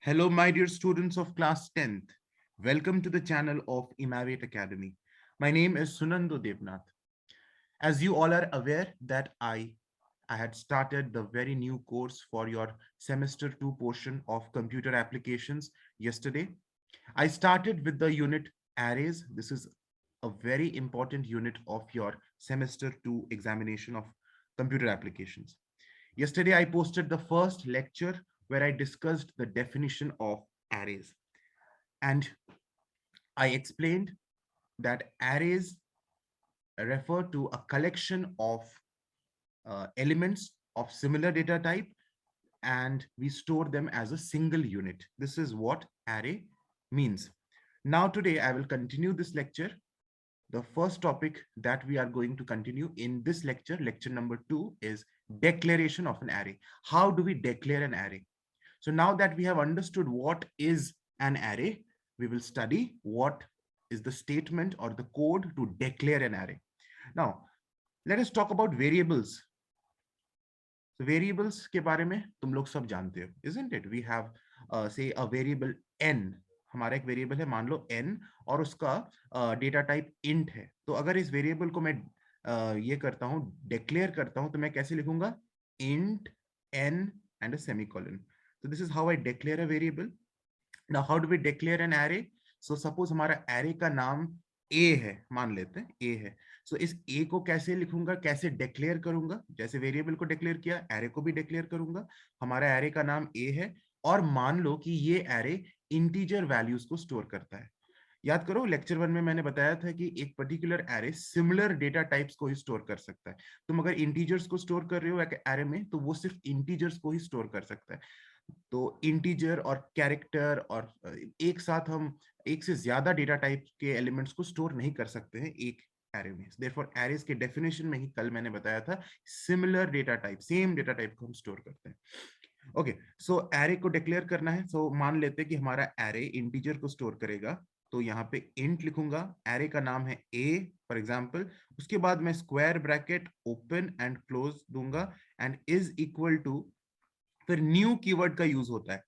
Hello, my dear students of class 10th. Welcome to the channel of Imavate Academy. My name is Sunando Devnath. As you all are aware that I had started the very new course for your semester 2 portion of computer applications yesterday. I started with the unit arrays. This is a very important unit of your semester 2 examination of computer applications. Yesterday, I posted the first lecture where I discussed the definition of arrays. And I explained that arrays refer to a collection of elements of similar data type, and we store them as a single unit. This is what array means. Now, today, I will continue this lecture. The first topic that we are going to continue in this lecture, lecture number 2, is declaration of an array. How do we declare an array? So now that we have understood what is an array, we will study what is the statement or the code to declare an array. Now, let us talk about variables. So variables के बारे में तुम लोग सब जानते हो, isn't it? We have say a variable n. हमारा एक वेरिएबल है, मान लो n, और उसका डेटा टाइप int है. तो अगर इस वेरिएबल को मैं ये करता हूँ, डिक्लेयर करता हूँ, तो मैं कैसे लिखूंगा? int n and a semicolon. So this is how I declare a variable. Now how do we declare an array? So suppose हमारा array का नाम a है, मान लेते हैं a है. So इस a को कैसे लिखूंगा, कैसे डिक्लेयर करूंगा? जैसे वेरिएबल को डिक्लेयर किया, array को भी डिक्लेयर करूंगा. हमारा array का नाम a है, और मान लो कि ये array इंटीजर वैल्यूज को स्टोर करता है. याद करो, लेक्चर 1 में मैंने बताया था कि एक particular array similar data types को ही स्टोर कर सकता है. तुम अगर इंटीजर्स को स्टोर कर रहे हो एक एरे में, तो वो सिर्फ इंटीजर्स को ही स्टोर कर सकता है. तो इंटीजर और कैरेक्टर और एक साथ हम एक से ज्यादा डेटा टाइप के एलिमेंट्स को स्टोर नहीं कर सकते हैं एक एरे में. देयरफॉर एरेज के डेफिनेशन में ही कल मैंने बताया था, similar data type, same data type को हम स्टोर करते हैं. ओके, सो एरे को डिक्लेयर करना है. सो मान लेते हैं कि हमारा एरे इंटीजर को स्टोर करेगा. तो यहाँ पे इंट लिखूंगा, एरे का नाम है a फॉर एग्जांपल. उसके बाद मैं square bracket open and close दूंगा, एंड इज इक्वल टू, फिर न्यू कीवर्ड का यूज होता है.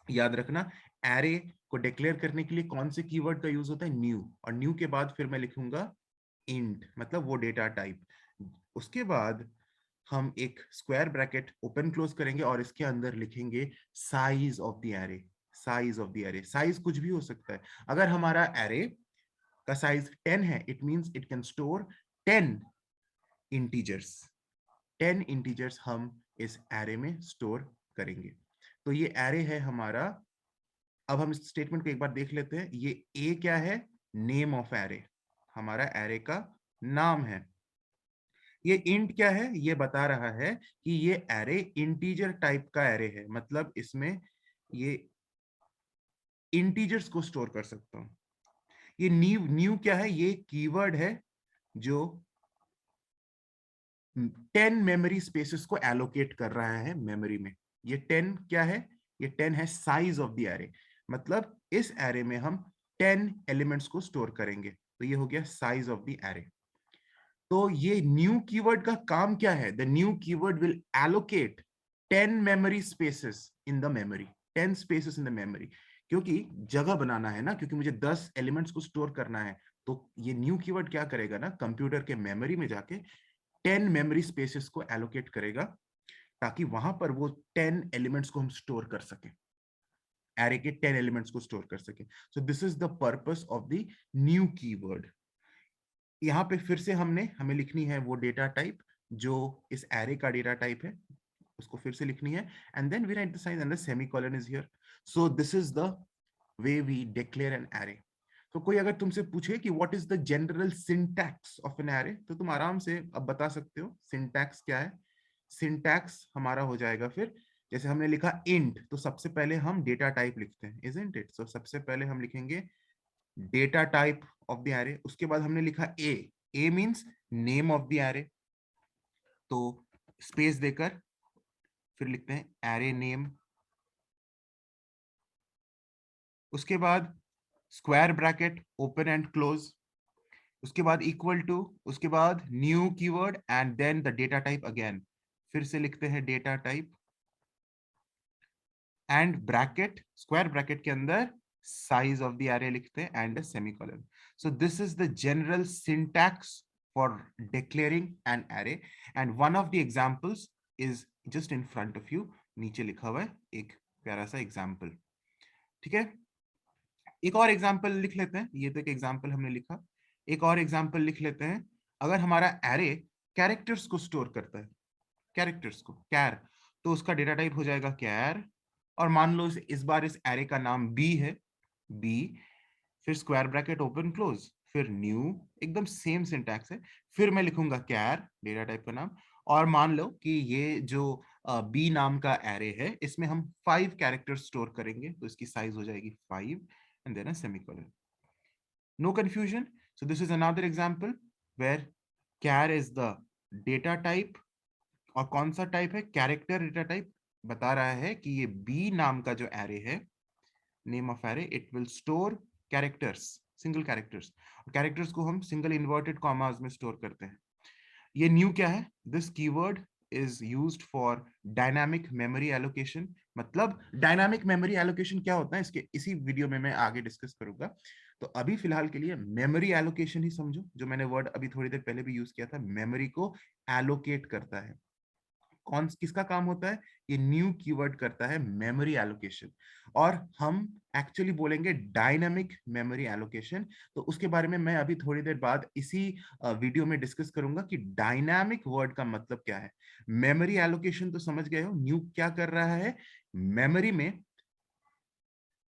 याद रखना, एरे को डिक्लेयर करने के लिए कौन से कीवर्ड का यूज होता है? न्यू. और न्यू के बाद फिर मैं लिखूंगा इंट, मतलब वो डेटा टाइप. उसके बाद हम एक स्क्वायर ब्रैकेट ओपन क्लोज करेंगे और इसके अंदर लिखेंगे size of the array. Size of the array, size कुछ भी हो सकता है. अगर हमारा एरे का साइज 10 है, it means it can store 10 integers. 10 integers हम इस एरे में स्टोर करेंगे. तो ये एरे है हमारा. अब हम इस स्टेटमेंट को एक बार देख लेते हैं. ये ए क्या है? नेम ऑफ एरे, हमारा एरे का नाम है. ये इंट क्या है? ये बता रहा है कि ये एरे इंटीजर टाइप का एरे है, मतलब इसमें ये इंटीजर्स को स्टोर कर सकता हूं. ये न्यू, न्यू क्या है? ये कीवर्ड है जो 10 मेमोरी स्पेसेस को एलोकेट कर रहा है मेमोरी में. ये 10 क्या है? ये 10 है साइज ऑफ द एरे, मतलब इस एरे में हम 10 एलिमेंट्स को स्टोर करेंगे. तो ये हो गया साइज ऑफ द एरे. तो ये न्यू कीवर्ड का काम क्या है? The new keyword will allocate 10 memory spaces in the memory. 10 spaces in the memory, क्योंकि जगह बनाना है ना, क्योंकि मुझे 10 एलिमेंट्स को स्टोर करना है. तो ये न्यू कीवर्ड क्या करेगा ना, कंप्यूटर के मेमोरी में जाके 10 मेमोरी स्पेसेस को एलोकेट करेगा, ताकि वहां पर वो 10 एलिमेंट्स को हम स्टोर कर सके, एरे के 10 एलिमेंट्स को स्टोर कर सके. सो this is the purpose of the new keyword. यहाँ पे फिर से हमें लिखनी है वो डेटा टाइप जो इस एरे का डेटा टाइप है, उसको फिर से लिखनी है. And then we write the size and the semicolon is here. So this is the way we declare an array. तो कोई अगर तुमसे पूछे कि what is the general syntax of an array, तो तुम आराम से अब बता सकते हो सिंटैक्स क्या है. सिंटैक्स हमारा हो जाएगा, फिर जैसे हमने लिखा इंट, तो सबसे पहले हम डेटा टाइप लिखते हैं, इजंट इट? सो सबसे पहले हम लिखेंगे data type of the array. उसके बाद हमने लिखा A means name of the array, तो स्पेस देकर फिर लिखते हैं एरे नेम. उसके बाद square bracket open and close. उसके बाद इक्वल टू, उसके बाद new keyword, and then the data type again. फिर से लिखते हैं data type. And bracket, square bracket के अंदर साइज ऑफ द एरे लिखते हैं and semicolon. So this is the general syntax for declaring an array, and one of the examples is just in front of you. नीचे लिखा हुआ है एक प्यारा सा एग्जांपल. ठीक है, एक और एग्जांपल लिख लेते हैं. ये तो एक एग्जांपल हमने लिखा, एक और एग्जांपल लिख लेते हैं. अगर हमारा एरे कैरेक्टर्स को स्टोर करता है, कैरेक्टर्स को, कैर, तो उसका डेटा टाइप हो जाएगा कैर. और मान लो इस बार इस एरे का नाम बी है, बी, फिर स्क्वायर ब्रैकेट ओपन क्लोज, फिर न्यू, एकदम सेम सिंटैक्स है. फिर मैं लिखूंगा कैर, डेटा टाइप का नाम. और मान लो कि ये जो बी नाम का एरे है, इसमें हम 5 कैरेक्टर स्टोर करेंगे, तो इसकी साइज हो जाएगी 5 and then a semicolon. No confusion. So this is another example where char is the data type. और कौन सा टाइप है? Character data type. बता रहा है कि ये बी नाम का जो एरे है, name of array, it will store characters, single characters. Characters को हम सिंगल इन्वर्टेड कॉमास में स्टोर करते हैं. ये न्यू क्या है? This keyword is used for dynamic memory allocation. मतलब डायनामिक मेमोरी एलोकेशन क्या होता है, इसके इसी वीडियो में मैं आगे डिस्कस करूंगा. तो अभी फिलहाल के लिए मेमोरी एलोकेशन ही समझो, जो मैंने वर्ड अभी थोड़ी देर पहले भी यूज किया था. मेमोरी को एलोकेट करता है. कौन किसका काम होता है? ये न्यू कीवर्ड करता है मेमोरी एलोकेशन. और हम एक्चुअली बोलेंगे डायनामिक मेमोरी एलोकेशन. तो उसके बारे में मैं अभी थोड़ी देर बाद इसी वीडियो में डिस्कस करूंगा कि डायनामिक वर्ड का मतलब क्या है. मेमोरी एलोकेशन तो समझ गए हो, न्यू क्या कर रहा है? मेमोरी में,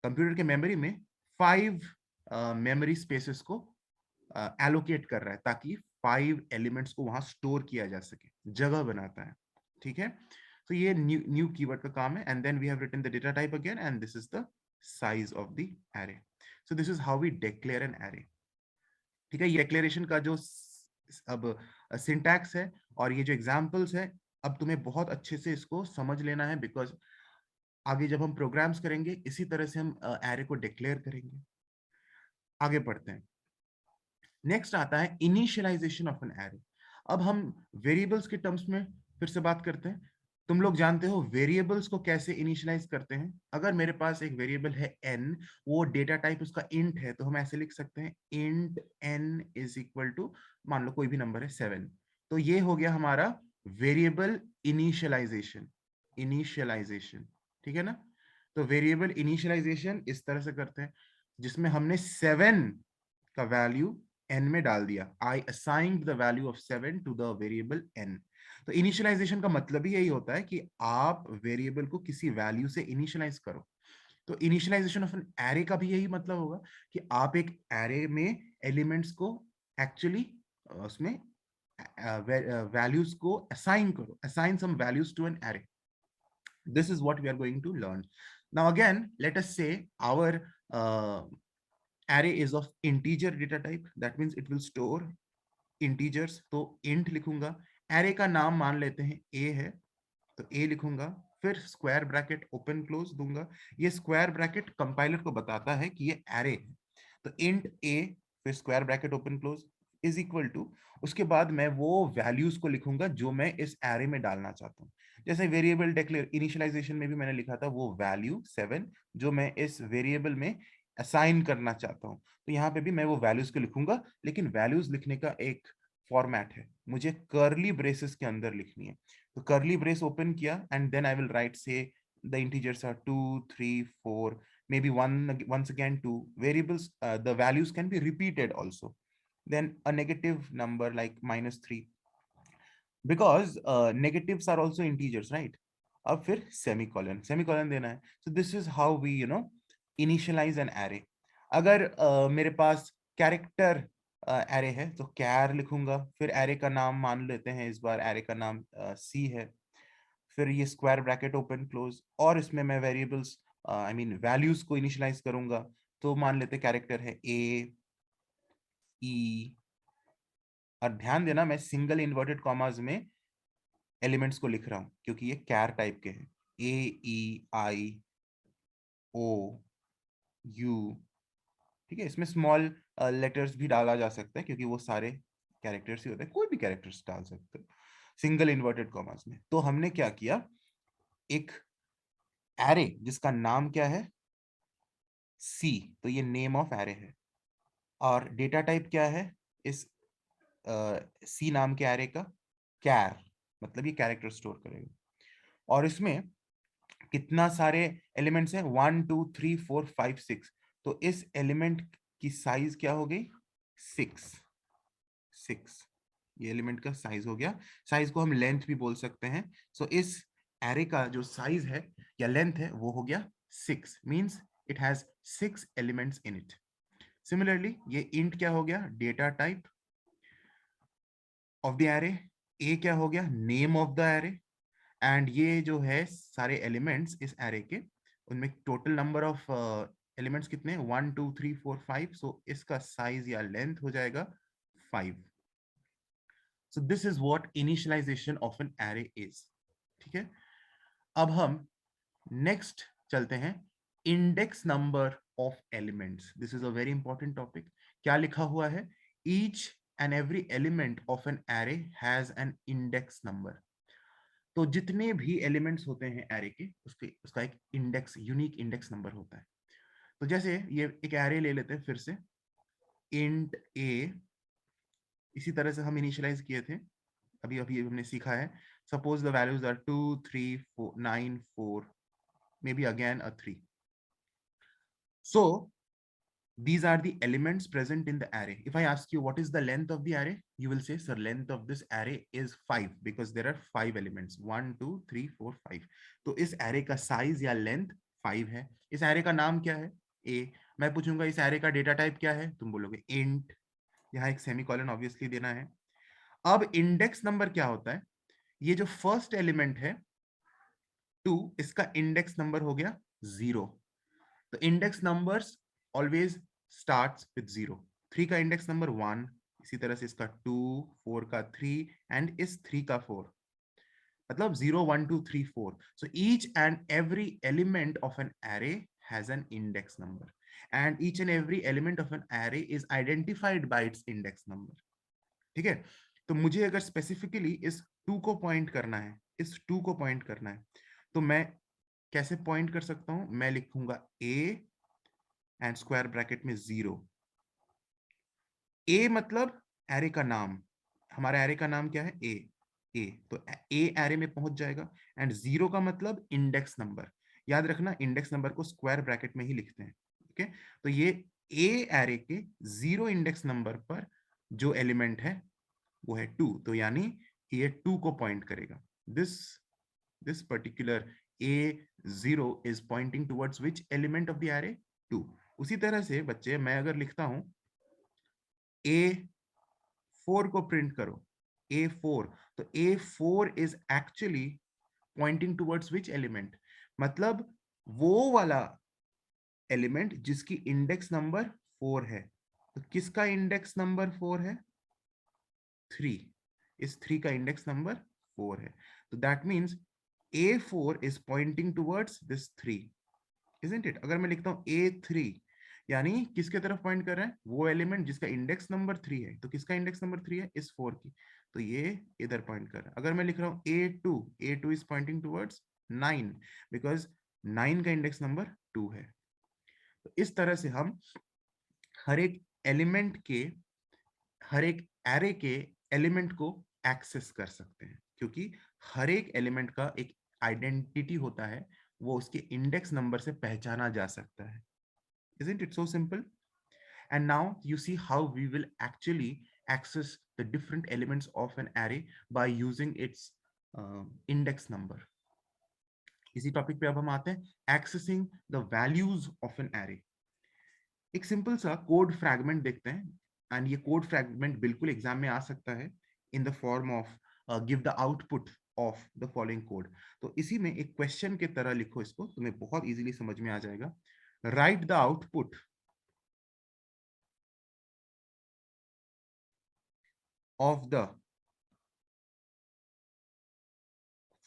कंप्यूटर के मेमोरी में 5 मेमोरी स्पेसेस को एलोकेट कर रहा है, ताकि 5 एलिमेंट्स को वहां स्टोर किया जा सके, जगह बनाता है. ठीक है, तो ये न्यू कीवर्ड का काम है. And then we have written the data type again, and this is the size of the array. So this is how we declare an array. ठीक है, ये डिक्लेरेशन का जो अब सिंटैक्स है और ये जो एग्जांपल्स है, अब तुम्हें बहुत अच्छे से इसको समझ लेना है, बिकॉज आगे जब हम प्रोग्राम्स करेंगे इसी तरह से हम एरे को डिक्लेयर करेंगे. आगे पढ़ते हैं. नेक्स्ट आता है इनिशियलाइजेशन ऑफ एन एरे. अब हम वेरिएबल्स के टर्म्स में फिर से बात करते हैं. तुम लोग जानते हो वेरिएबल्स को कैसे इनिशियलाइज करते हैं. अगर मेरे पास एक वेरिएबल है n, वो डेटा टाइप उसका इंट है, तो हम ऐसे लिख सकते हैं int n is equal to, मान लो कोई भी नंबर है 7. तो ये हो गया हमारा वेरिएबल इनिशियलाइजेशन. इनिशियलाइजेशन, ठीक है ना. तो वेरिएबल इनिशियलाइजेशन इस तरह से करते हैं, जिसमें हमने 7 का वैल्यू n में डाल दिया. I assigned the value of 7 to the variable n. तो इनिशियलाइजेशन का मतलब ही यही होता है कि आप वेरिएबल को किसी वैल्यू से इनिशियलाइज करो. तो इनिशियलाइजेशन ऑफ एन एरे का भी यही मतलब होगा कि आप एक एरे में एलिमेंट्स को एक्चुअली उसमें वैल्यूज को असाइन करो, assign some values to an array. This is what we are going to learn. Now again, let us say our array is of integer data type. That means it will store integers. तो int लिखूंगा. array का नाम मान लेते हैं a है, तो a लिखूंगा. फिर स्क्वायर ब्रैकेट ओपन क्लोज दूंगा. ये स्क्वायर ब्रैकेट कंपाइलर को बताता है कि ये एरे है. तो इंट a, फिर square bracket open close is equal to, उसके बाद मैं वो वैल्यूज को लिखूंगा जो मैं इस एरे में डालना चाहता हूँ. जैसे वेरिएबल डिक्लेयर इनिशियलाइजेशन में भी मैंने लिखा था वो वैल्यू 7 जो मैं इस वेरिएबल में असाइन करना चाहता हूँ. तो यहाँ पे भी मैं वो वैल्यूज को लिखूंगा, लेकिन वैल्यूज लिखने का एक फॉर्मेट है, मुझे कर्ली ब्रेसेस के अंदर लिखनी है. तो कर्ली ब्रेस ओपन किया and then I will write these the integers are 2 3 4, maybe once again 2 variables. The values can be repeated also. Then a negative number like -3, because negatives are also integers, right? अब फिर semicolon देना है. So this is how we initialize an array. अगर मेरे पास character array है तो कैर लिखूंगा. फिर एरे का नाम मान लेते हैं, इस बार एरे का नाम सी है. फिर ये स्क्वायर ब्रैकेट ओपन क्लोज, और इसमें मैं वेरिएबल्स आई मीन वैल्यूज को इनिशियलाइज करूंगा. तो मान लेते कैरेक्टर है ए ई, और ध्यान देना मैं सिंगल इन्वर्टेड कॉमास में एलिमेंट्स को लिख रहा हूं क्योंकि ये कैर टाइप के हैं. ए ई आई ओ यू, ठीक है. इसमें स्मॉल लेटर्स भी डाला जा सकता है क्योंकि वो सारे कैरेक्टर्स ही होते हैं, कोई भी कैरेक्टर्स डाल सकते हो सिंगल इन्वर्टेड कॉमास में. तो हमने क्या किया, एक एरे जिसका नाम क्या है, सी, तो ये नेम ऑफ एरे है। और डेटा टाइप क्या है इस सी नाम के एरे का, कैर, मतलब ये कैरेक्टर स्टोर करेगा। और इसमें कितना सारे एलिमेंट्स हैं, 1 2 3 4 5 6, तो इस एलिमेंट की साइज क्या हो गई, 6, 6, ये एलिमेंट का साइज हो गया। साइज को हम लेंथ भी बोल सकते हैं। सो इस एरे का जो साइज है या लेंथ है वो हो गया 6, means it has 6 elements in it. Similarly ये इंट क्या हो गया, data type of the array. A क्या हो गया, name of the array. And ये जो है सारे एलिमेंट्स इस एरे के, उनमें टोटल नंबर ऑफ एलिमेंट्स कितने, 1 2 3 4 5, सो इसका साइज या लेंथ हो जाएगा 5। So this is what initialisation of an array is. ठीक है, अब हम नेक्स्ट चलते हैं, index number of elements. This is a very important topic. क्या लिखा हुआ है, each and every element of an array has an index number. तो जितने भी एलिमेंट्स होते हैं एरे के, उसके उसका एक इंडेक्स, यूनिक इंडेक्स नंबर होता है। तो जैसे ये एक एरे ले लेते हैं फिर से, इंट ए, इसी तरह से हम इनिशियलाइज किए थे, अभी अभी हमने सीखा है। Suppose the values are 2 3 4 9 4, may be again a 3। सो these are the elements present in the array. If I ask you what is the length of the array, you will say, sir, length of this array is 5, because there are 5 elements, 1 2 3 4 5। तो इस array का size या length 5 है। इस array का नाम क्या है, a। मैं पूछूंगा इस array का डेटा टाइप क्या है, तुम बोलोगे int, यहाँ एक सेमीकोलन ऑब्वियसली देना है। अब इंडेक्स नंबर क्या होता है, ये जो फर्स्ट एलिमेंट है 2, इसका इंडेक्स नंबर हो गया 0। तो index numbers always starts with 0। 3 का इंडेक्स नंबर 1, इसी तरह से इसका 2, 4 का 3, एंड इस 3 का 4, मतलब 0 1 2 3 4। So each and every element of an array has an index number, and each and every element of an array is identified by it's index number. ठीक है, तो मुझे अगर स्पेसिफिकली इस 2 को पॉइंट करना है, इस 2 को पॉइंट करना है, तो मैं कैसे पॉइंट कर सकता हूं, मैं लिखूंगा a एंड स्क्वायर ब्रैकेट में 0। ए मतलब एरे का नाम, हमारा एरे का नाम क्या है, ए। ए, तो ए एरे में पहुंच जाएगा। एंड 0 का मतलब इंडेक्स नंबर, याद रखना इंडेक्स नंबर को स्क्वायर ब्रैकेट में ही लिखते हैं। ओके, तो ये ए एरे के 0 इंडेक्स नंबर पर जो एलिमेंट है वो है 2, तो यानी ये 2 को पॉइंट करेगा। This this particular a0 is pointing towards which element of the array, 2। उसी तरह से बच्चे मैं अगर लिखता हूं a4 को प्रिंट करो, a4, तो a4 is actually pointing towards which element, मतलब वो वाला एलिमेंट जिसकी इंडेक्स नंबर 4 है। तो किसका इंडेक्स नंबर 4 है, 3। इस 3 का इंडेक्स नंबर 4 है, तो that means a4 is pointing towards this 3, isn't it? अगर मैं लिखता हूं a3, यानी किसके तरफ पॉइंट कर रहा है, वो एलिमेंट जिसका इंडेक्स नंबर 3 है। तो किसका इंडेक्स नंबर 3 है, इस 4 की, तो ये इधर पॉइंट कर रहा है। अगर मैं लिख रहा हूं a2, a2 is pointing towards 9, because 9 का इंडेक्स नंबर 2 है। तो इस तरह से हम हर एक एलिमेंट के, हर एक एरे के एलिमेंट को एक्सेस कर सकते हैं, क्योंकि हर एक एलिमेंट का एक आइडेंटिटी होता है, वो उसके इंडेक्स नंबर से पहचाना जा सकता है। Isn't it so simple? And now you see how we will actually access the different elements of an array by using its index number. इसी टॉपिक पे अब हम आते हैं, accessing the values of an array। एक simple सा code fragment देखते हैं, एंड ये कोड फ्रैगमेंट बिल्कुल एग्जाम में आ सकता है in the form of give the output of the following code. तो इसी में एक क्वेश्चन की तरह लिखो इसको, तुम्हें बहुत इजीली समझ में आ जाएगा। Right the output of the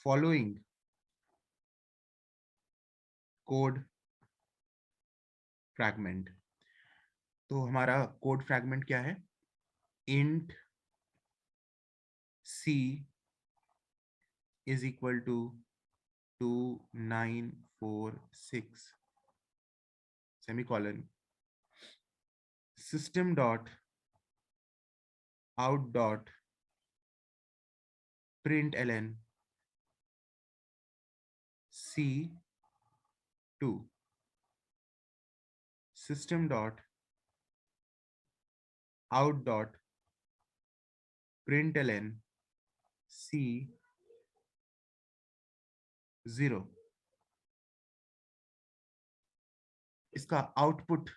following code fragment। तो हमारा कोड फ्रैगमेंट क्या है, int c is equal to 294 4 6 semicolon system dot out dot println C2 system dot out dot println C0। इसका आउटपुट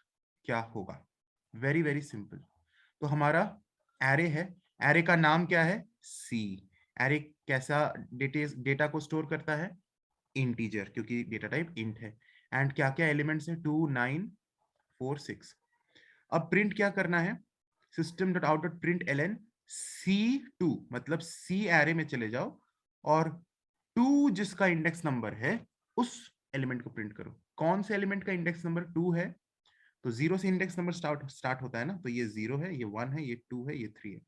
क्या होगा? Very very simple. तो हमारा array है, एरे का नाम क्या है? सी। एरे कैसा डेटा को स्टोर करता है? इंटीजर, क्योंकि डेटा टाइप इंट है। एंड क्या क्या एलिमेंट्स है? 2 9 4 6। अब प्रिंट क्या करना है? System dot out dot print L N C2, मतलब सी एरे में चले जाओ और 2 जिसका इंडेक्स नंबर है उस एलिमेंट को प्रिंट करो। कौन से एलिमेंट का इंडेक्स नंबर 2 है? तो 0 से इंडेक्स नंबर स्टार्ट होता है ना, तो ये 0 है, ये 1 है, ये 2 है, ये 3 है।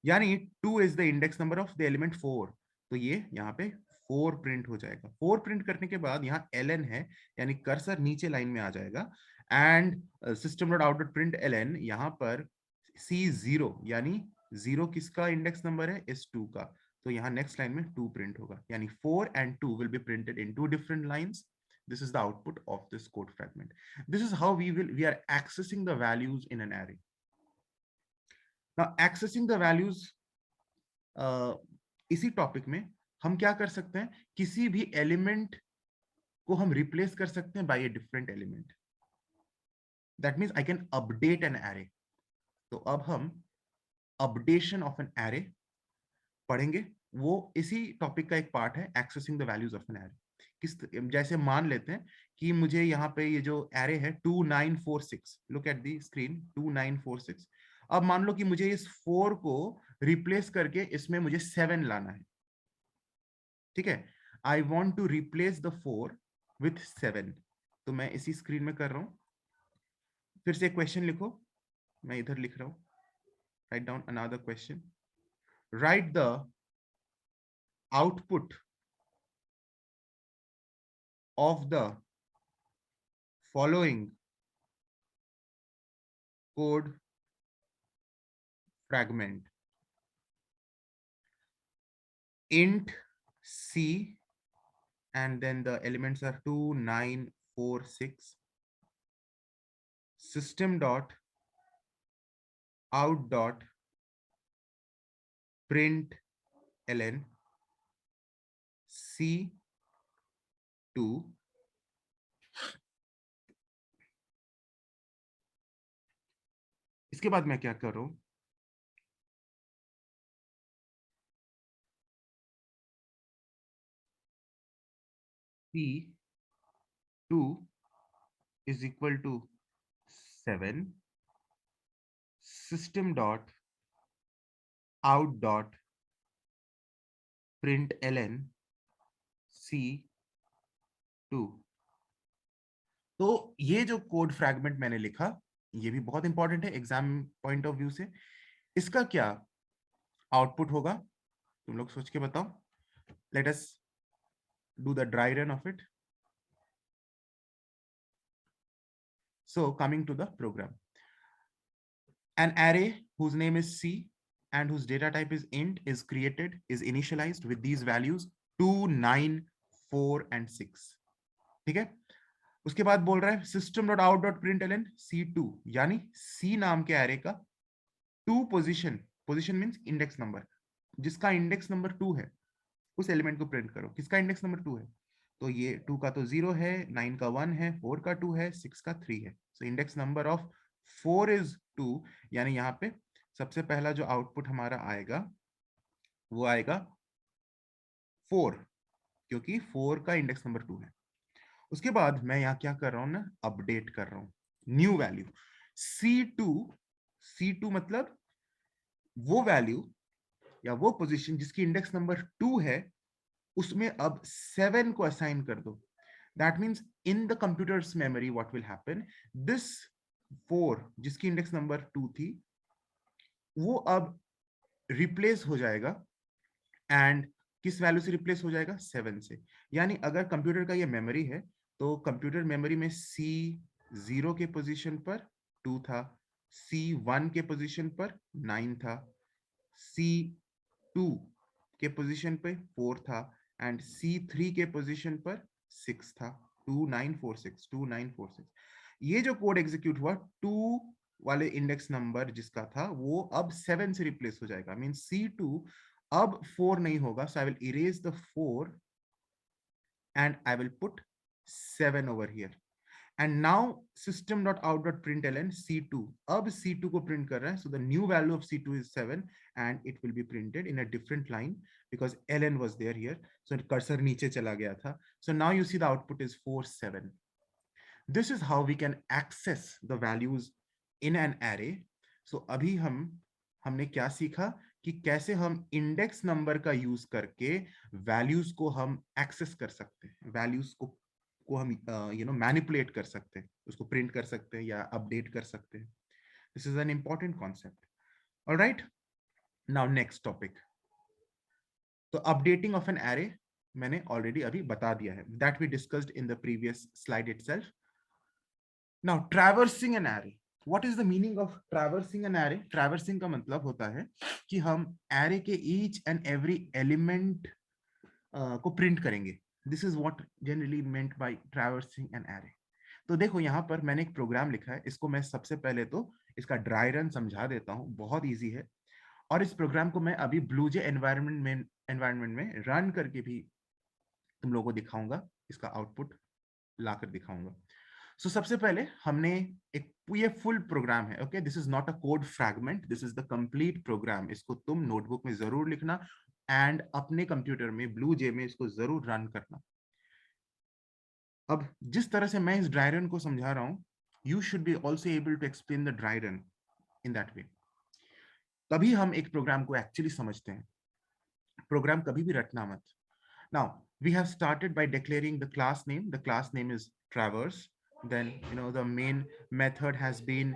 यानी 2 is the index number of the element 4। तो ये यहाँ पे 4 प्रिंट हो जाएगा। 4 प्रिंट करने के बाद यहाँ ln है, यानी कर्सर नीचे लाइन में आ जाएगा। And system dot out dot print ln यहाँ पर C0, यानी 0 किसका इंडेक्स नंबर है? इस 2 का। तो यहाँ नेक्स्ट लाइन में 2 प्रिंट होगा, यानी 4 and 2 will be printed in 2 different lines. This is the output of this code fragment. This is how we are accessing the values in an array. Now accessing the values, इसी topic में हम क्या कर सकते हैं? किसी भी element को हम रिप्लेस कर सकते हैं by a different element. That means I can update an array. तो अब हम अपडेशन ऑफ एन एरे पढ़ेंगे। वो इसी टॉपिक का एक पार्ट है, accessing the values of an array. जैसे मान लेते हैं कि मुझे यहाँ पे ये जो एरे है 2946, लुक एट दी स्क्रीन, 2946। अब मान लो कि मुझे इस 4 को रिप्लेस करके इसमें मुझे 7 लाना है। ठीक है, I want to replace the 4 with 7। तो मैं इसी स्क्रीन में कर रहा हूं। फिर से क्वेश्चन लिखो, मैं इधर लिख रहा हूं। Write down another question. Right the output of the following code fragment. int c and then the elements are 2 9 4 6 system dot out dot print ln C2। इसके बाद मैं क्या कर रहा हूं? C2 is equal to 7 system dot out dot print ln C2। तो ये जो कोड फ्रैगमेंट मैंने लिखा, ये भी बहुत इंपॉर्टेंट है एग्जाम पॉइंट ऑफ व्यू से। इसका क्या आउटपुट होगा तुम लोग सोच के बताओ। Let us do the dry run of it. So coming to the program, an array whose name is C and whose data type is int is created, is initialized with these values 2 9 4 and 6। ठीक है, उसके बाद बोल रहा है system dot out dot println C2, यानी C नाम के एरे का 2 position, position means index number, जिसका इंडेक्स नंबर 2 है उस एलिमेंट को प्रिंट करो। किसका इंडेक्स नंबर 2 है? तो ये 2 का तो 0 है, 9 का 1 है, 4 का 2 है, 6 का 3 है। So index number of 4 is 2, यानी यहाँ पे सबसे पहला जो आउटपुट हमारा आएगा वो आएगा 4, क्योंकि 4 का इंडेक्स नंबर 2 है। उसके बाद मैं यहाँ क्या कर रहा हूँ ना, अपडेट कर रहा हूँ न्यू वैल्यू C2। C2 मतलब वो वैल्यू या वो पोजीशन जिसकी इंडेक्स नंबर 2 है, उसमें अब 7 को असाइन कर दो। That means in the computers memory what will happen, this 4 जिसकी इंडेक्स नंबर 2 थी वो अब रिप्लेस हो जाएगा। एंड किस वैल्यू से रिप्लेस हो जाएगा? 7 से। यानी अगर कंप्यूटर का ये मेमोरी है तो कंप्यूटर मेमोरी में C0 के पोजीशन पर 2 था, C1 के पोजीशन पर 9 था, C2 के पोजीशन पे 4 था एंड C3 के पोजीशन पर 6 था। 2946। ये जो कोड एग्जीक्यूट हुआ 2 वाले इंडेक्स नंबर जिसका था वो अब 7 से रिप्लेस हो जाएगा। मीन C2 अब 4 नहीं होगा, so I will erase the 4 and I will put 7 over here. And now system.out.println C2 अब C2 को print कर रहा है, so the new value of C2 is 7 and it will be printed in a different line because ln was there here, so cursor नीचे चला गया था. So now you see the output is 4 7. This is how we can access the values in an array. So अभी हमने क्या सीखा कि कैसे हम इंडेक्स नंबर का यूज करके वैल्यूज को हम एक्सेस कर सकते हैं, वैल्यूज को हम मैनिपुलेट कर सकते हैं, उसको प्रिंट कर सकते हैं या अपडेट कर सकते हैं. This is an important concept. Alright, now next topic. तो अपडेटिंग ऑफ एन एरे मैंने ऑलरेडी अभी बता दिया है, that we discussed in the previous slide itself. Now traversing an array. What is the meaning of traversing an array? Traversing का मतलब होता है कि हम array के each and every element को प्रिंट करेंगे. This is what generally meant by traversing an array. तो देखो यहाँ पर मैंने एक प्रोग्राम लिखा है, इसको मैं सबसे पहले तो इसका ड्राई रन समझा देता हूँ, बहुत इजी है. और इस प्रोग्राम को मैं अभी BlueJ एनवायरनमेंट में रन करके भी तुम लोगों को दिखाऊंगा, इसका आउटपुट लाकर दिखाऊंगा. सो सबसे पहले हमने एक ये फुल प्रोग्राम है. Okay, this is not a code fragment, this is the complete program. इसको तुम नोटबुक में जरूर लिखना एंड अपने कंप्यूटर में BlueJ में इसको जरूर रन करना. अब जिस तरह से मैं इस ड्राई रन को समझा रहा हूं, you should be also able to explain the dry run in that way. तभी हम एक प्रोग्राम को एक्चुअली समझते हैं. प्रोग्राम कभी भी रटना मत. Now we have started by declaring the class name. The class name is Traverse. Then the main method has been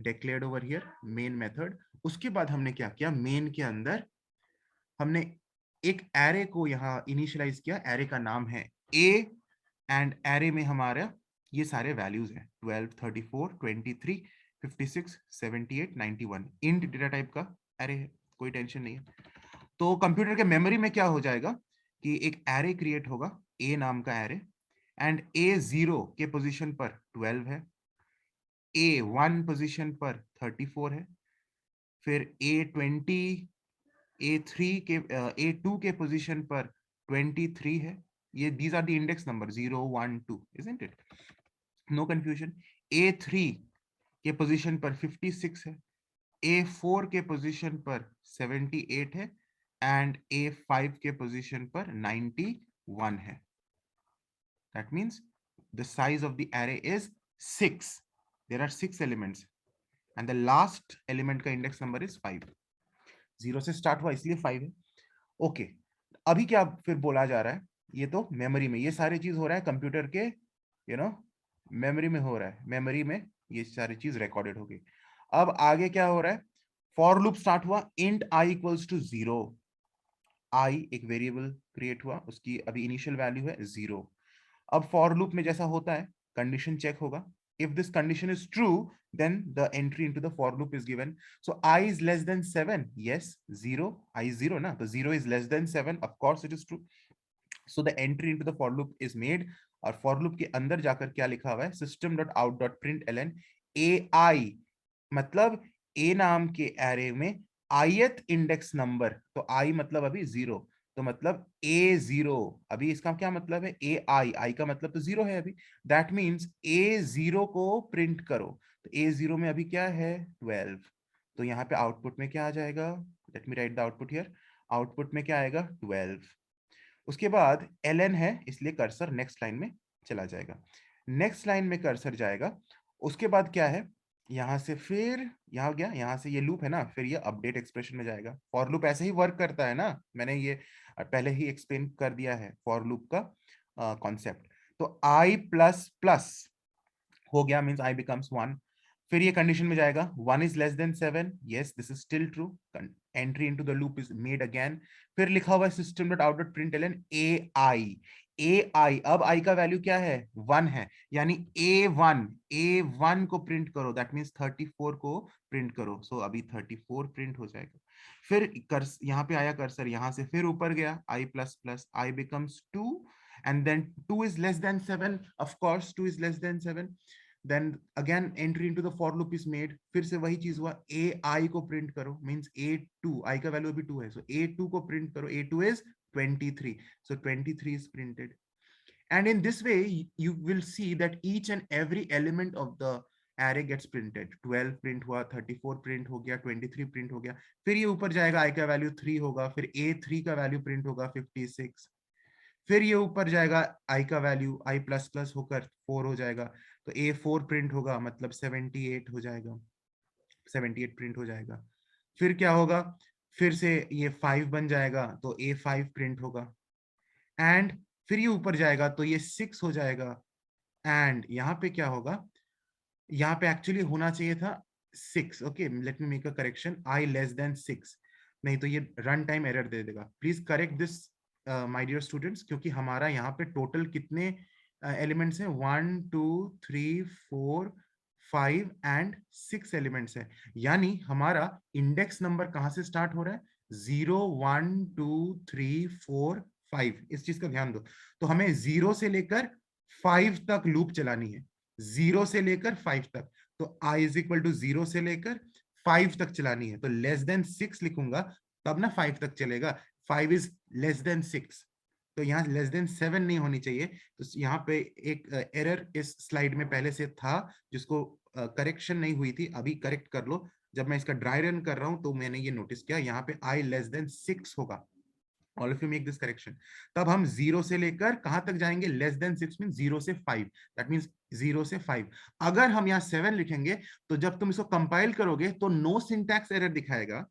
declared over here, main method. उसके बाद हमने क्या किया, main के अंदर हमने एक array को यहाँ initialize किया. array का नाम है A and array में हमारा ये सारे values हैं 12, 34, 23, 56, 78, 91. int data type का array है, कोई टेंशन नहीं है. तो कंप्यूटर के मेमोरी में क्या हो जाएगा कि एक एरे क्रिएट होगा, ए नाम का एरे, एंड A0 के पोजीशन पर 12 है, A1 पोजीशन पर 34 है, फिर A20, A3 के A2 के पोजीशन पर 23 है. ये these are the index number 0, 1, 2, isn't it? No confusion. A3 के पोजीशन पर 56 है, A4 के पोजीशन पर 78 है and A5 के पोजीशन पर 91 है. That means the size of the array is 6. There are 6 elements and the last element का index number is 5. 0 से start हुआ इसलिए 5 है. Okay, अभी क्या फिर बोला जा रहा है, ये तो मेमोरी में ये सारी चीज हो रहा है, कंप्यूटर के मेमोरी में हो रहा है, मेमोरी में ये सारी चीज रिकॉर्डेड हो गई. अब आगे क्या हो रहा है, फॉर लूप स्टार्ट हुआ, int I equals to 0. I एक वेरिएबल क्रिएट हुआ, उसकी अभी इनिशियल वैल्यू है 0. अब फॉर लूप में जैसा होता है, कंडीशन चेक होगा. If this condition is true, then the entry into the for loop is given. So I is less than 7. Yes, 0. I is 0 na, so 0 is less than 7. Of course it is true. So the entry into the for loop is made. और for loop के अंदर जाकर क्या लिखा हुआ है, system.out.println AI, मतलब A नाम के एरे में ith इंडेक्स नंबर. तो I मतलब अभी 0, तो मतलब A0. अभी इसका क्या मतलब है, I का मतलब तो 0 है अभी. दैट मीन्स A0 को प्रिंट करो. तो A0 में अभी क्या है, 12. तो यहाँ पे आउटपुट में क्या आ जाएगा, let me right the output here. Output में क्या आएगा, 12. उसके बाद ln है, इसलिए कर्सर नेक्स्ट लाइन में चला जाएगा. नेक्स्ट लाइन में कर्सर जाएगा. उसके बाद क्या है, यहां से फिर यहाँ गया, यहां से ये लूप है ना, फिर ये अपडेट एक्सप्रेशन में जाएगा. फॉर लूप ऐसे ही वर्क करता है ना, मैंने ये पहले ही एक्सप्लेन कर दिया है फॉर लूप का कॉन्सेप्ट. तो I प्लस प्लस हो गया, मीन्स I बिकम्स 1. फिर ये कंडीशन में जाएगा 1 is less than 7, yes this is still true, entry into the loop is made again. फिर लिखा हुआ है system dot out dot println A I, अब आई का वैल्यू क्या है 1 है, यानी ए वन को प्रिंट करो, दैट मीन्स 34 को प्रिंट करो। सो अभी 34 प्रिंट हो जाएगा। फिर यहाँ पे आया कर्सर, यहाँ से फिर ऊपर गया, I plus plus I becomes 2, and then 2 is less than 7, of course 2 is less than 7, then again entry into the for loop is made, फिर से वही चीज हुआ, ए आई को प्रिंट करो, मींस A2, आई का वैल्यू अभी 2 है, सो A2 को प्रिंट करो, A2 is 23, so 23 is printed. And in this way you will see that each and every element of the array gets printed. 12 print हुआ, 34 प्रिंट हो गया, 23 प्रिंट हो गया। फिर ये ऊपर जाएगा, आई का वैल्यू 3 होगा, फिर A3 का वैल्यू प्रिंट होगा 56, फिर ये ऊपर जाएगा, आई का वैल्यू आई प्लस प्लस होकर 4 हो जाएगा, तो A4 प्रिंट होगा, मतलब 78 हो जाएगा, 78 प्रिंट हो जाएगा। फिर क्या होगा, फिर से ये 5 बन जाएगा, तो A5 प्रिंट होगा, एंड फिर ये ऊपर जाएगा तो ये 6 हो जाएगा, एंड यहाँ पे क्या होगा, यहाँ पे एक्चुअली होना चाहिए था 6, okay let me make a correction, I less than 6, नहीं तो ये रन टाइम एरर दे देगा। Please correct this my dear students, क्योंकि हमारा यहाँ पे टोटल कितने एलिमेंट्स हैं, 1 2 3 4 5 एंड 6 एलिमेंट्स है, यानी हमारा इंडेक्स नंबर कहाँ से स्टार्ट हो रहा है, 0 1 2 3 4 5, इस चीज का ध्यान दो। तो हमें 0 से लेकर 5 तक लूप चलानी है, 0 से लेकर 5 तक, तो i इज इक्वल टू 0 से लेकर 5 तक चलानी है, तो लेस देन 6 लिखूंगा तब ना 5 तक चलेगा, 5 इज लेस देन 6, तो यहाँ लेस देन 7 नहीं होनी चाहिए। तो यहाँ पे एक एरर इस स्लाइड में पहले से था जिसको करेक्शन नहीं हुई थी, अभी करेक्ट कर लो। जब मैं इसका ड्राई रन कर रहा हूं तो मैंने ये नोटिस किया, यहाँ पे i लेस देन 6 होगा, all of you make this correction. तब हम 0 से लेकर कहां तक जाएंगे, लेस देन 6 मीन 0 से 5, दैट मीन्स 0 से 5। अगर हम यहाँ 7 लिखेंगे तो जब तुम इसको कंपाइल करोगे तो नो सिंटैक्स एरर दिखाएगा,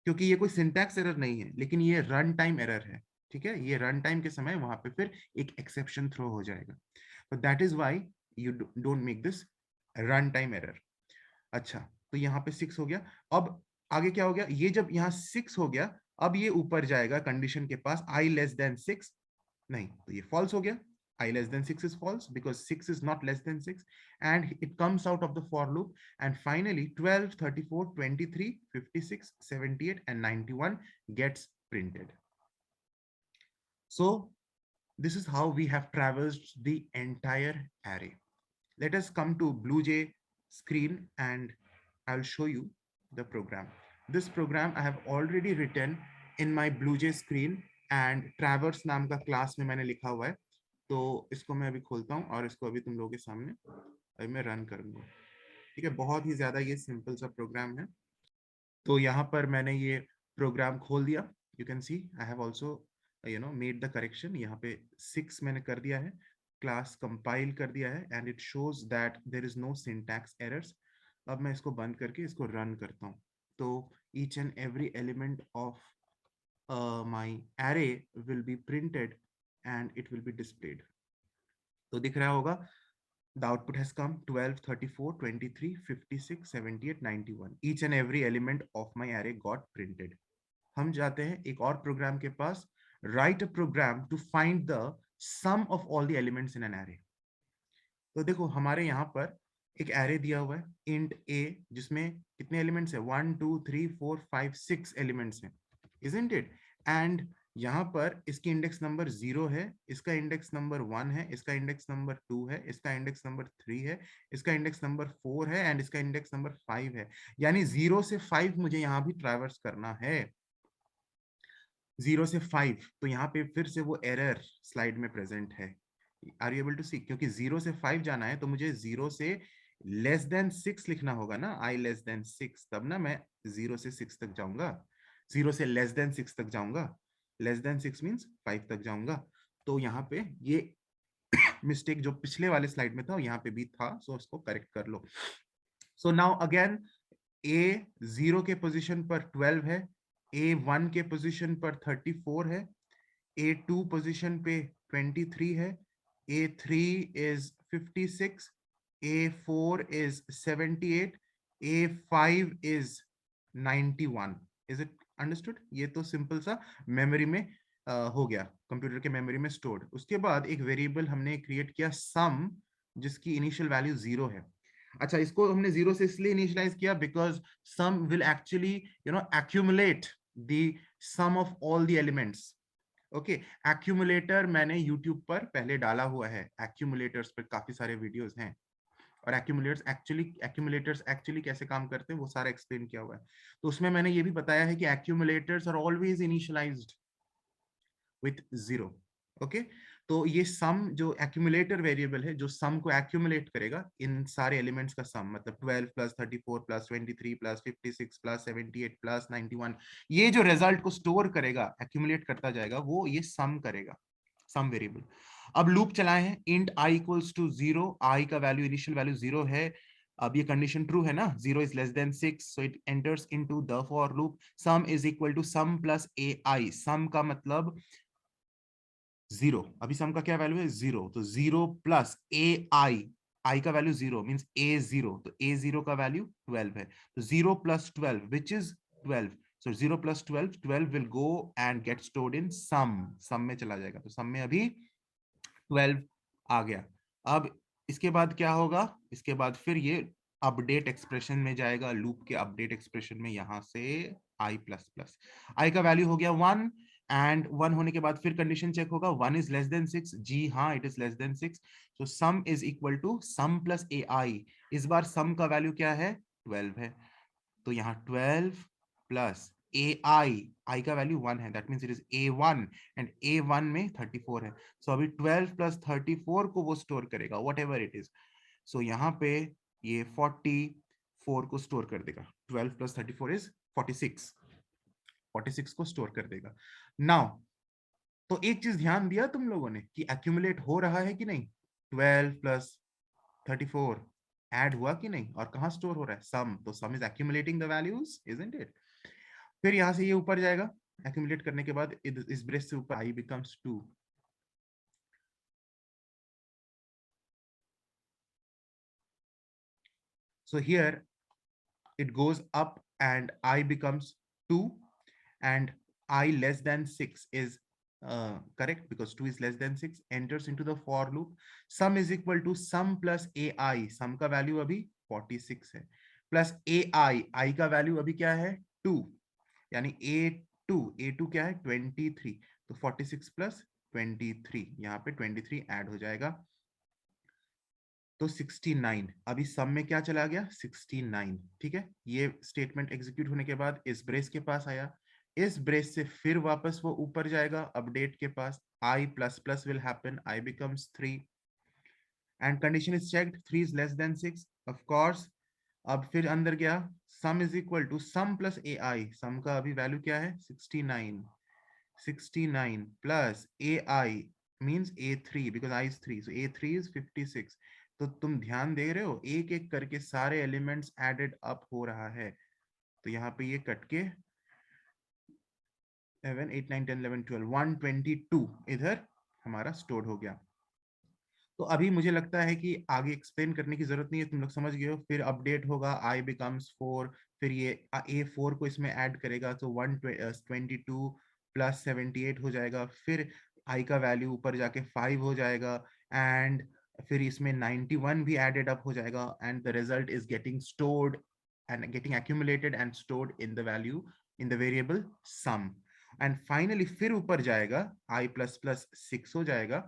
क्योंकि ये कोई सिंटैक्स एरर नहीं है, लेकिन ये रन टाइम एरर है, ठीक है, ये रन टाइम के समय वहां पे फिर एक एक्सेप्शन थ्रो हो जाएगा, तो that is why you don't make this run time error. अच्छा, तो यहाँ पे 6 हो गया, अब आगे क्या हो गया, ये जब यहाँ 6 हो गया, अब ये ऊपर जाएगा कंडीशन के पास, आई लेस देन 6, नहीं तो ये फॉल्स हो गया, I less than 6 is false because 6 is not less than 6, and it comes out of the for loop, and finally 12 34 23 56 78 and 91 gets printed. So this is how we have traversed the entire array. Let us come to BlueJ screen and I'll show you the program. This program I have already written in my BlueJ screen, and traverse नाम का class में मैंने लिखा हुआ है, तो इसको मैं अभी खोलता हूँ और इसको अभी तुम लोगों के सामने अभी मैं रन करूंगा, ठीक है। बहुत ही ज्यादा ये सिंपल सा प्रोग्राम है, तो यहाँ पर मैंने ये प्रोग्राम खोल दिया, you can see I have also made the correction, यहाँ पे 6 मैंने कर दिया है, क्लास कंपाइल कर दिया है, and it shows that there is no syntax errors. अब मैं इसको बंद करके इसको रन करता हूँ, तो each and every element of my array will be printed and it will be displayed. तो दिख रहा होगा, the output has come 12 34 23 56 78 91, each and every element of my array got printed. हम जाते हैं एक और प्रोग्राम के पास, write a program to find the sum of all the elements in an array. तो देखो हमारे यहाँ पर एक एरे दिया हुआ है int a, जिसमें कितने एलिमेंट्स है, 1 2 3 4 5 6 एलिमेंट्स हैं, isn't it? एंड यहाँ पर इसकी इंडेक्स नंबर 0 है, इसका इंडेक्स नंबर 1 है, इसका इंडेक्स नंबर 2 है, इसका इंडेक्स नंबर 3 है, इसका इंडेक्स नंबर 4 है, एंड इसका इंडेक्स नंबर 5 है, यानी 0 से 5 मुझे यहाँ भी ट्रैवर्स करना है, 0 से 5। तो यहाँ पे फिर से वो एरर स्लाइड में प्रेजेंट है, आर यू एबल टू सी, क्योंकि 0 से 5 जाना है तो मुझे 0 से लेस देन 6 लिखना होगा ना, आई लेस देन 6, तब ना मैं 0 से 6 तक जाऊंगा, 0 से लेस देन 6 तक जाऊंगा, लेस देन 6 मीन्स 5 तक जाऊंगा। तो यहाँ पे ये मिस्टेक जो पिछले वाले स्लाइड में था यहाँ पे भी था, सो इसको करेक्ट कर लो। सो नाउ अगेन ए 0 के पोजीशन पर 12 है, ए 1 के पोजीशन पर 34 है, ए 2 पोजीशन पे 23 है, ए 3 is 56, A4 is 78, A5 is 91. Is it understood? ये तो सिंपल सा मेमोरी में हो गया, कंप्यूटर के मेमोरी में स्टोर्ड। उसके बाद एक वेरिएबल हमने क्रिएट किया सम, जिसकी इनिशियल वैल्यू 0 है। अच्छा, इसको हमने 0 से इसलिए इनिशियलाइज किया because sum will actually accumulate the sum of all the elements. ओके, एक्यूमुलेटर मैंने यूट्यूब पर पहले डाला हुआ है, एक्यूमुलेटर्स पर काफी सारे वीडियोस हैं, और एक्यूमुलेटर्स एक्चुअली कैसे काम करते हैं वो सारा एक्सप्लेन किया हुआ है। तो उसमें मैंने ये भी बताया है कि accumulators are always initialised with 0। ओके, तो ये सम जो एक्यूमुलेटर वेरिएबल है, जो सम को एक्यूमुलेट करेगा, इन सारे एलिमेंट्स का सम, मतलब 12 plus 34 plus 23 plus 56 plus 78 plus 91, ये जो रिजल्ट को स्टोर करेगा, एक्यूमुलेट करता जाएगा, वो ये सम करेगा, सम वेरिएबल। अब लूप चलाए हैं, इंट आई इक्वल्स टू 0, आई का वैल्यू, इनिशियल वैल्यू 0 है। अब ये कंडीशन ट्रू है ना, 0 is less than 6, so it enters into the for loop. Sum is equal to sum plus A I, sum का मतलब 0, अभी सम का क्या वैल्यू है 0, तो 0 प्लस ए आई, आई का वैल्यू 0 मींस ए 0, तो ए 0 का वैल्यू 12 है, तो 0 plus 12 which is 12, so 0 plus 12, 12 will go and get stored in sum में चला जाएगा, तो सम में अभी 12 आ गया। अब इसके बाद क्या होगा, इसके बाद फिर ये अपडेट एक्सप्रेशन में जाएगा, लूप के अपडेट एक्सप्रेशन में, यहां से आई प्लस प्लस, आई का वैल्यू हो गया 1, एंड 1 होने के बाद फिर कंडीशन चेक होगा, 1 इज लेस देन 6, जी हाँ it is less than 6, so sum is equal to sum plus A I. इस बार सम का वैल्यू क्या है, 12 है, तो यहाँ 12 प्लस ए आई का वैल्यू 1 है, that means it is A1, and A1 में 34 है, सो अभी 12 प्लस 34 को वो स्टोर करेगा, वट एवर इट इज। सो यहाँ पे ये 44 को स्टोर कर देगा, 12 प्लस 34 इज 46, 46 को स्टोर कर देगा। नाउ, तो एक चीज ध्यान दिया तुम लोगों ने कि एक्यूमुलेट हो रहा है कि नहीं, 12 प्लस 34 ऐड हुआ कि नहीं, और कहां स्टोर हो रहा है, सम, तो सम is accumulating the values, isn't it. फिर यहां से ये ऊपर जाएगा, एक्यूमुलेट करने के बाद इस ब्रेस से ऊपर आई becomes 2, so here it goes up and I becomes 2, and I less than 6 is correct because 2 is less than 6, enters into the for loop, sum is equal to sum plus ai, sum का value अभी 46 है, plus ai का value अभी क्या है 2, यानी a2 क्या है 23, तो 46 प्लस 23, यहाँ पे 23 ऐड हो जाएगा, तो 69, अभी सम में क्या चला गया 69। ठीक है, ये स्टेटमेंट एग्जीक्यूट होने के बाद इस ब्रेस के पास आया, इस ब्रेस से फिर वापस वो ऊपर जाएगा अपडेट के पास, I plus plus will happen, I becomes 3, and condition is checked, 3 is less than 6, of course. अब फिर अंदर गया, sum is equal to sum plus A I, sum का अभी वैल्यू क्या है 69, 69 plus A I means A3 because I is 3, so A3 is 56। तो तुम ध्यान दे रहे हो, एक एक करके सारे एलिमेंट्स एडेड अप हो रहा है, तो यहाँ पे ये कट के 7 8 9 10 11 12 122 इधर हमारा स्टोर हो गया। तो अभी मुझे लगता है कि आगे एक्सप्लेन करने की जरूरत नहीं है, तुम लोग समझ गए हो। फिर अपडेट होगा, आई बिकम्स 4, फिर ये A4 को इसमें ऐड करेगा, तो 122 प्लस 78 हो जाएगा, फिर आई का वैल्यू ऊपर जाके 5 हो जाएगा, एंड फिर इसमें 91 भी एडेड अप हो जाएगा, and the result is getting stored and getting accumulated and stored in the value in the variable sum, and finally फिर ऊपर जाएगा, I plus plus 6 हो जाएगा,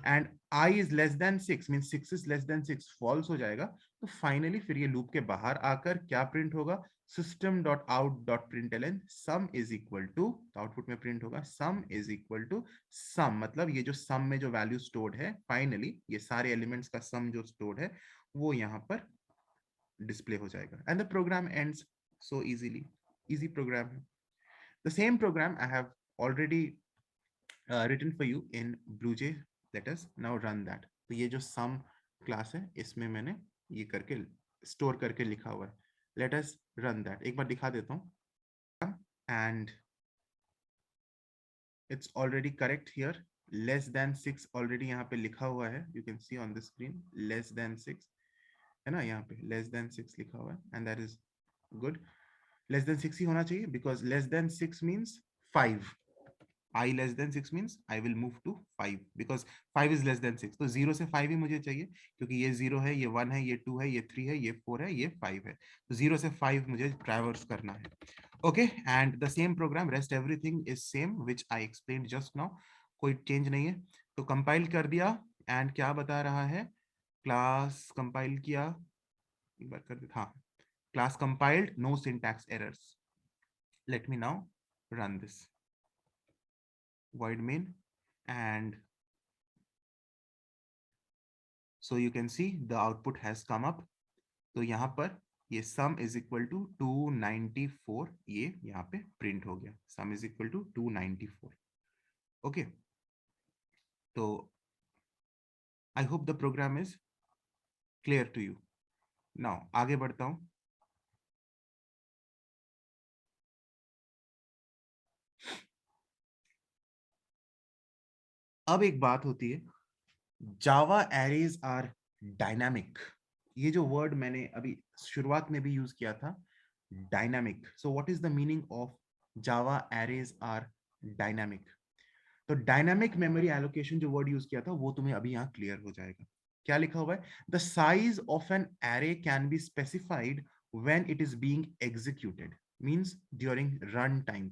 एंड I is less than 6 मीन 6 is less than 6 फॉल्स हो जाएगा, तो फाइनली फिर ये लूप के बाहर आकर क्या प्रिंट होगा, system dot out dot println sum is equal to, output में प्रिंट होगा sum is equal to sum, मतलब ये जो sum में जो वैल्यू स्टोर्ड है, फाइनली ये सारे एलिमेंट्स का सम जो स्टोर्ड है वो यहाँ पर डिस्प्ले हो जाएगा, and the program ends so easily, easy program है। The same program I have already written for you in BlueJ. Let us now run that. तो ये जो sum क्लास है इसमें मैंने ये करके स्टोर करके लिखा हुआ है। Let us run that. एक बार दिखा देता हूँ, and it's already correct here. Less than 6 already यहाँ पे लिखा हुआ है, you can see on the screen less than 6, है ना, यहाँ पे लेस देन 6 लिखा हुआ है, and that is good. Less than 6 ही होना चाहिए, because less than 6 means 5। I less than 6 means I will move to 5 because 5 is less than 6. तो 0 से 5 ही मुझे चाहिए, क्योंकि ये 0 है, ये 1 है, ये 2 है, ये 3 है, ये 4 है, ये 5 है। तो 0 से 5 मुझे ट्रैवर्स करना है। Okay, and the same programme, rest everything is same which I explain just now. कोई चेंज नहीं है। तो कंपाइल कर दिया, एंड क्या बता रहा है, क्लास कंपाइल किया, एक बार कर दिया, हाँ, class compiled, no syntax errors. Let me now run this void main, and so you can see the output has come up. तो यहाँ पर ये sum is equal to 294, ये यहाँ पे प्रिंट हो गया, sum is equal to 294. Okay, तो I hope the program is clear to you. Now आगे बढ़ता हूं। अब एक बात होती है, जावा एरेज आर डायनामिक। ये जो वर्ड मैंने अभी शुरुआत में भी यूज किया था, dynamic. So what is the meaning of Java arrays are dynamic? तो डायनामिक मेमोरी एलोकेशन जो वर्ड यूज किया था, वो तुम्हें अभी यहाँ क्लियर हो जाएगा। क्या लिखा हुआ है? The size of an array can be specified when it is being executed, means during run time.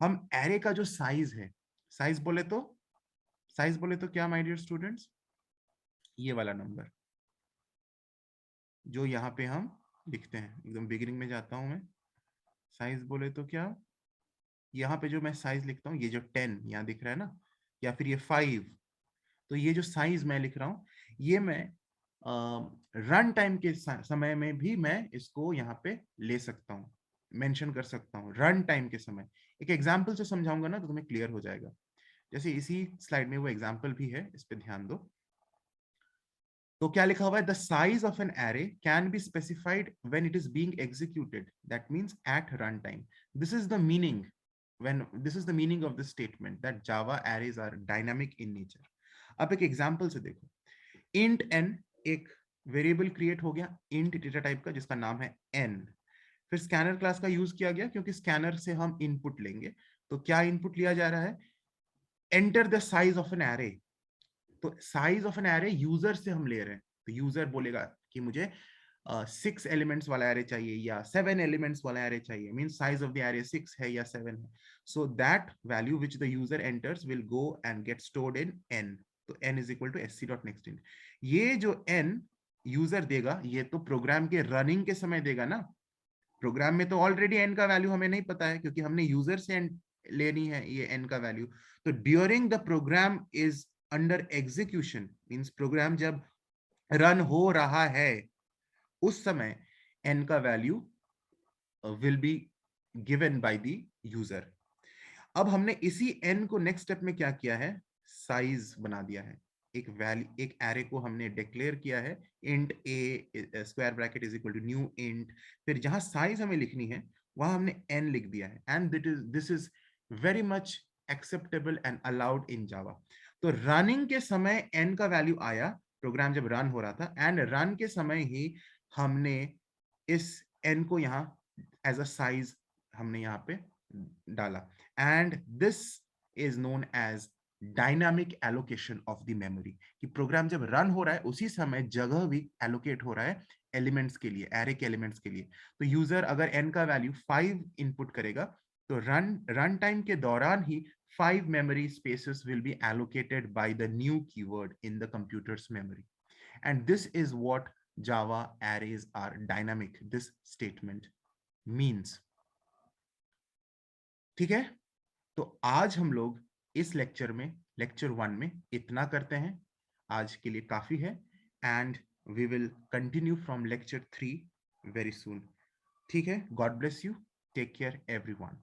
हम एरे का जो साइज है, साइज बोले तो, साइज बोले तो क्या माय डियर स्टूडेंट्स? ये वाला नंबर जो यहाँ पे हम लिखते हैं, एकदम बिगिनिंग में जाता हूं मैं। साइज बोले तो क्या, यहाँ पे जो मैं साइज लिखता हूँ, ये जो 10 यहाँ दिख रहा है ना, या फिर ये 5, तो ये जो साइज मैं लिख रहा हूँ, ये मैं रन टाइम के समय में भी मैं इसको यहाँ पे ले सकता हूँ, मेंशन कर सकता हूँ रन टाइम के समय। एक एग्जांपल से समझाऊंगा ना तो तुम्हें क्लियर हो जाएगा। जैसे इसी स्लाइड में वो एग्जांपल भी है, इस पे ध्यान दो। तो क्या लिखा हुआ है? The size of an array can be specified when it is being executed, that means at run time. This is the meaning, when this is the meaning of this statement, that java arrays are dynamic in nature. अब एक example से देखो, int n एक variable create हो गया, int data type का, जिसका नाम है n। फिर स्कैनर क्लास का यूज किया गया, क्योंकि स्कैनर से हम इनपुट लेंगे। तो क्या इनपुट लिया जा रहा है? Enter the size of an array. तो size of an array user से हम ले रहे हैं, तो यूजर बोलेगा कि मुझे 6 एलिमेंट्स वाला एरे चाहिए या 7 एलिमेंट्स वाला एरे चाहिए, mean size of the array 6 है या 7 है। So that value which the user enters will go and get stored in n। तो n is equal to sc.nextInt। ये जो n यूजर देगा, ये तो प्रोग्राम के रनिंग के समय देगा ना। प्रोग्राम में तो ऑलरेडी n का वैल्यू हमें नहीं पता है, क्योंकि हमने यूजर से लेनी है ये n का वैल्यू। तो during the program is under execution, means program जब रन हो रहा है, उस समय n का value will be given by the user. अब हमने इसी n को नेक्स्ट स्टेप में क्या किया है? साइज बना दिया है। एक वैल्यू, एक एरे को हमने डिक्लेयर किया है, int a square bracket is equal to new int. फिर जहां साइज हमें लिखनी है, वहां हमने n लिख दिया है, and this is very much acceptable and allowed in Java. तो रनिंग के समय n का वैल्यू आया, प्रोग्राम जब रन हो रहा था, एंड रन के समय ही हमने इस n को यहाँ एज अ साइज हमने यहाँ पे डाला, and this is known as dynamic allocation of the memory. कि प्रोग्राम जब रन हो रहा है, उसी समय जगह भी एलोकेट हो रहा है एलिमेंट्स के लिए, एरे के एलिमेंट्स के लिए। तो यूजर अगर n का वैल्यू 5 इनपुट करेगा, तो रन टाइम के दौरान ही 5 memory spaces will be allocated by the new keyword in the computer's memory. And this is what Java arrays are dynamic, this statement means. ठीक है, तो आज हम लोग इस लेक्चर में, लेक्चर 1 में इतना करते हैं। आज के लिए काफी है, and we will continue from lecture 3 very soon. ठीक है, God bless you, take care everyone.